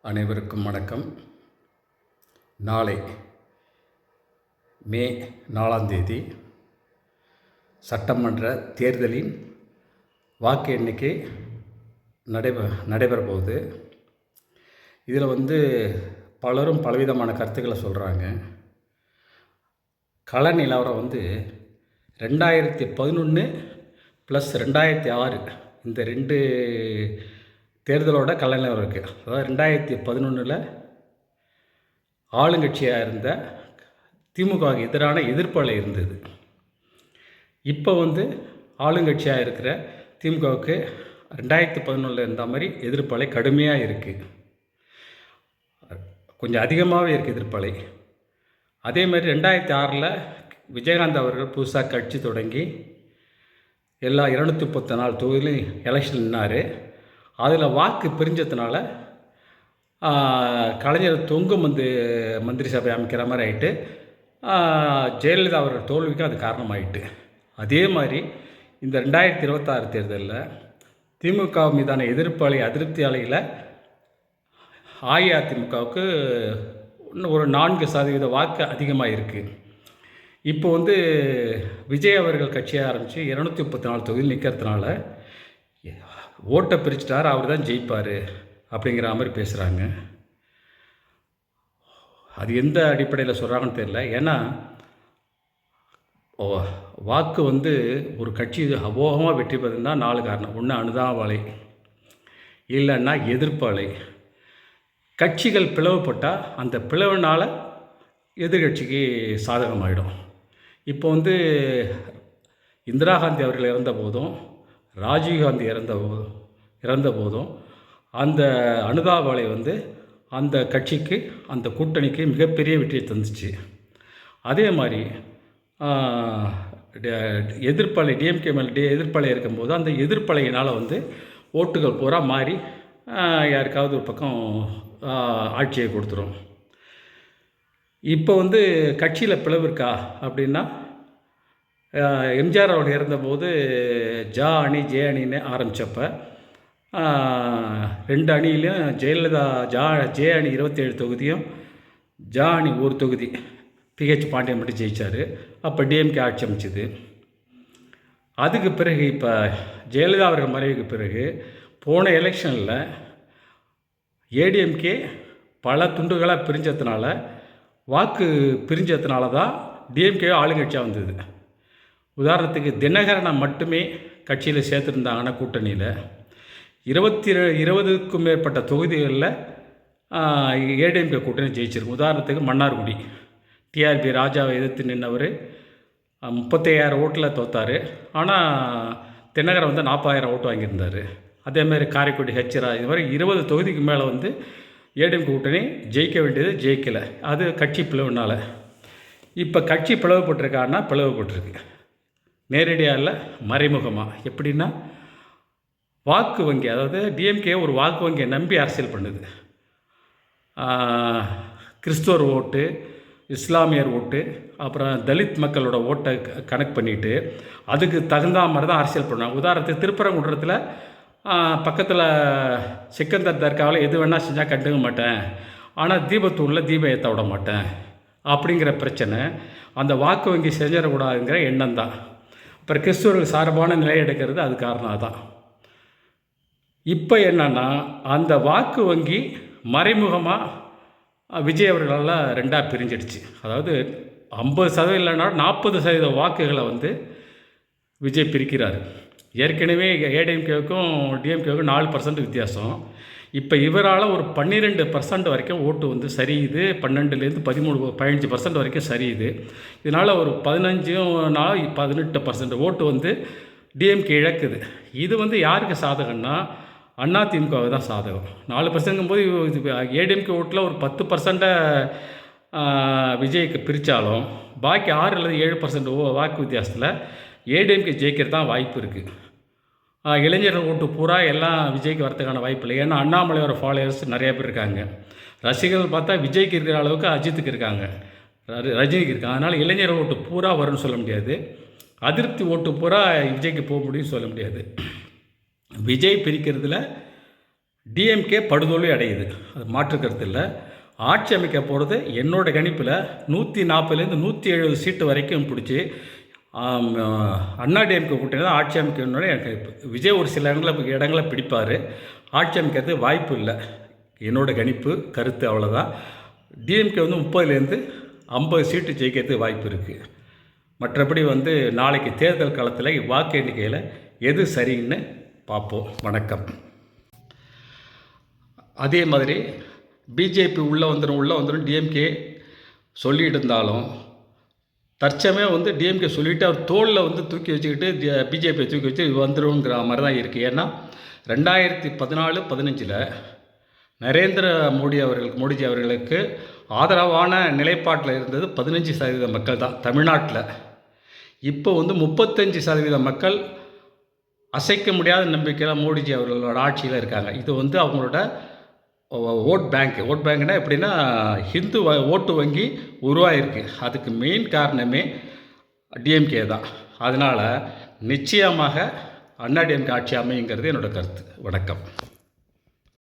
அனைவருக்கும் வணக்கம். நாளை மே 4ஆம் தேதி சட்டமன்ற தேர்தலின் வாக்கு எண்ணிக்கை நடைபெற போகுது. இதில் பலரும் பலவிதமான கருத்துக்களை சொல்கிறாங்க. கள நிலவரம் 2011 + 2006 இந்த 2 தேர்தலோட கள நிலவரம் இருக்குது. அதாவது 2011 ஆளுங்கட்சியாக இருந்த திமுகவுக்கு எதிரான எதிர்ப்பு அலை இருந்தது. இப்போ ஆளுங்கட்சியாக இருக்கிற திமுகவுக்கு 2011 இருந்த மாதிரி எதிர்ப்பு அலை கடுமையாக இருக்குது. கொஞ்சம் அதிகமாகவே இருக்குது எதிர்ப்பு அலை. அதே மாதிரி 2006 விஜயகாந்த் அவர்கள் புதுசாக கட்சி தொடங்கி எல்லா 234 தொகுதியிலும் எலெக்ஷன் நின்னார். அதில் வாக்கு பிரிஞ்சதுனால கலைஞர் தொங்கு மந்திரி சபை அமைக்கிற மாதிரி ஆகிட்டு ஜெயலலிதா அவர்கள் தோல்விக்கு அது காரணமாயிட்டு. அதே மாதிரி இந்த 2026 தேர்தலில் திமுக மீதான எதிர்ப்பு அலை அதிருப்தி அலையில் அஇஅதிமுகவுக்கு இன்னும் ஒரு 4% வாக்கு அதிகமாக இருக்குது. இப்போ விஜய் அவர்கள் கட்சியை ஆரம்பித்து 234 தொகுதியில் நிற்கிறதுனால ஓட்டை பிரிச்சுட்டார், அவர் தான் ஜெயிப்பார் அப்படிங்கிற மாதிரி பேசுகிறாங்க. அது எந்த அடிப்படையில் சொல்கிறாங்கன்னு தெரியல. ஏன்னா வாக்கு ஒரு கட்சி அமோகமாக வெற்றி பெறுதுன்னா 4 காரணம். ஒன்று அனுதாப அலை, இல்லைன்னா எதிர்ப்பு அலை. கட்சிகள் பிளவுபட்டால் அந்த பிளவுனால் எதிர்கட்சிக்கு சாதகமாகிடும். இப்போ இந்திரா காந்தி அவர்கள் இறந்த போதும் ராஜீவ்காந்தி இறந்த போதும் அந்த அனுதாப அலை அந்த கட்சிக்கு அந்த கூட்டணிக்கு மிகப்பெரிய வெற்றியை தந்துச்சு. அதே மாதிரி எதிர்ப்பலை டிஎம்கே மேலே எதிர்ப்பலை இருக்கும்போது அந்த எதிர்ப்பலையினால் ஓட்டுகள் பூரா மாறி யாருக்காவது ஒரு பக்கம் ஆட்சியை கொடுத்துரும். இப்போ கட்சியில் பிளவு இருக்கா அப்படின்னா, எம்ஜிஆர் அவர்கள் இருந்தபோது ஜா அணி ஜே அணின்னு ஆரம்பித்தப்ப 2 அணியிலையும் ஜெயலலிதா ஜே அணி 27 தொகுதியும் ஜா அணி 1 தொகுதி பிஹெச் பாண்டியன் மட்டும் ஜெயித்தார். அப்போ டிஎம்கே ஆட்சி அமைச்சிது. அதுக்கு பிறகு இப்போ ஜெயலலிதா அவர்கள் மறைவுக்கு பிறகு போன எலெக்ஷனில் ஏடிஎம்கே பல துண்டுகளாக பிரிஞ்சதுனால வாக்கு பிரிஞ்சதுனால தான் டிஎம்கே ஆளுங்கட்சியாக வந்தது. உதாரணத்துக்கு தினகரனை மட்டுமே கட்சியில் சேர்த்துருந்தாங்கன்னா கூட்டணியில் 20க்கும் மேற்பட்ட தொகுதிகளில் ஏடிஎம்கே கூட்டணி ஜெயிச்சிருக்கு. உதாரணத்துக்கு மன்னார்குடி டிஆர்பி ராஜாவை எதிர்த்து நின்றவர் 35,000 ஓட்டில் தோத்தார். ஆனால் தினகரன் 40,000 ஓட்டு வாங்கியிருந்தார். அதேமாதிரி காரைக்குடி ஹெச்ரா இது மாதிரி 20 தொகுதிக்கு மேலே ஏடிஎம்கே கூட்டணி ஜெயிக்க வேண்டியது ஜெயிக்கலை. அது கட்சி பிளவுனால். இப்போ கட்சி பிளவுபட்டிருக்கான்னா பிளவுபட்டிருக்கு, நேரடியாக இல்லை மறைமுகமாக. எப்படின்னா வாக்கு வங்கி, அதாவது டிஎம்கே ஒரு வாக்கு வங்கியை நம்பி அரசியல் பண்ணுது. கிறிஸ்துவர் ஓட்டு, இஸ்லாமியர் ஓட்டு, அப்புறம் தலித் மக்களோட ஓட்டை கனெக்ட் பண்ணிவிட்டு அதுக்கு தகுந்த மாதிரி தான் அரசியல் பண்ணுவாங்க. உதாரணத்துக்கு திருப்பரங்குன்றத்தில் பக்கத்தில் சிக்கந்தர் தர்காவில் எது வேணால் செஞ்சால் கண்டுக்க மாட்டேன், ஆனால் தீபத்தூரில் தீபம் ஏற்ற விட மாட்டேன் அப்படிங்கிற பிரச்சனை அந்த வாக்கு வங்கி செஞ்சிடக்கூடாதுங்கிற எண்ணம் தான். அப்புறம் கிறிஸ்துவர்கள் சார்பான நிலை எடுக்கிறது அது காரணம் தான். இப்போ என்னென்னா அந்த வாக்கு வங்கி மறைமுகமாக விஜய் அவர்களால் 2ஆக பிரிஞ்சிடுச்சு. அதாவது 50% இல்லைன்னா 40% வாக்குகளை விஜய் பிரிக்கிறார். ஏற்கனவே ஏடிஎம்கேவுக்கும் டிஎம்கேவுக்கும் 4% வித்தியாசம். இப்போ இவரால் ஒரு 12% வரைக்கும் ஓட்டு சரியுது. 12லேருந்து 15% வரைக்கும் சரியுது. இதனால் ஒரு 18% ஓட்டு டிஎம்கே இழக்குது. இது யாருக்கு சாதகம்னா அதிமுகவுக்கு தான் சாதகம். 4% போது ஏடிஎம்கே ஓட்டில் ஒரு 10% விஜய்க்கு பிரித்தாலும் பாக்கி 6 அல்லது 7% வாக்கு வித்தியாசத்தில் ஏடிஎம்கே ஜெயிக்கிறது தான் வாய்ப்பு இருக்குது. இளைஞர்கள் ஓட்டு பூரா எல்லாம் விஜய்க்கு வரதுக்கான வாய்ப்பு இல்லை. ஏன்னா அண்ணாமலையோட ஃபாலோவர்ஸ் நிறைய பேர் இருக்காங்க. ரசிகர்கள் பார்த்தா விஜய்க்கு இருக்கிற அளவுக்கு அஜித்துக்கு இருக்காங்க, ரஜினிக்கு இருக்காங்க. அதனால் இளைஞர்கள் ஓட்டு பூரா வரும்னு சொல்ல முடியாது. அதிருப்தி ஓட்டு பூரா விஜய்க்கு போக முடியும்னு சொல்ல முடியாது. விஜய் பிரிக்கிறதுல டிஎம்கே படுதோல்வி அடையுது, அது மாற்று கருத்து இல்லை. ஆட்சி அமைக்க போகிறது என்னோடய கணிப்பில் 140லேருந்து 170 சீட்டு வரைக்கும் பிடிச்சி டிஎம்கே கூட்டணி தான் ஆட்சி அமைக்கணும்னு எனக்கு விஜய் ஒரு சில இடங்களை பிடிப்பார். ஆட்சி அமைக்கிறது வாய்ப்பு இல்லை, என்னோடய கணிப்பு கருத்து அவ்வளோதான். டிஎம்கே 30லேருந்து 50 சீட்டு ஜெயிக்கிறதுக்கு வாய்ப்பு இருக்குது. மற்றபடி நாளைக்கு தேர்தல் காலத்தில் வாக்கு எண்ணிக்கையில் எது சரின்னு பார்ப்போம். வணக்கம். அதே மாதிரி பிஜேபி உள்ளே வந்துடும் டிஎம்கே சொல்லிகிட்டு இருந்தாலும் தற்சமயம் டிஎம்கே சொல்லிவிட்டு அவர் தோளில் தூக்கி வச்சுக்கிட்டு பிஜேபியை தூக்கி வச்சு வந்துடுங்கிற மாதிரி தான் இருக்குது. ஏன்னா 2014-15 நரேந்திர மோடிஜி அவர்களுக்கு ஆதரவான நிலைப்பாட்டில் இருந்தது 15% மக்கள் தான் தமிழ்நாட்டில். இப்போ 35% மக்கள் அசைக்க முடியாத நம்பிக்கையில் மோடிஜி அவர்களோட ஆட்சியில் இருக்காங்க. இது அவங்களோட ஓட் பேங்க்னால் எப்படின்னா ஹிந்து ஓட்டு வங்கி உருவாகிருக்கு. அதுக்கு மெயின் காரணமே டிஎம்கே தான். அதனால் நிச்சயமாக டிஎம்கே ஆட்சி அமைங்கிறது என்னோடய கருத்து. வணக்கம்.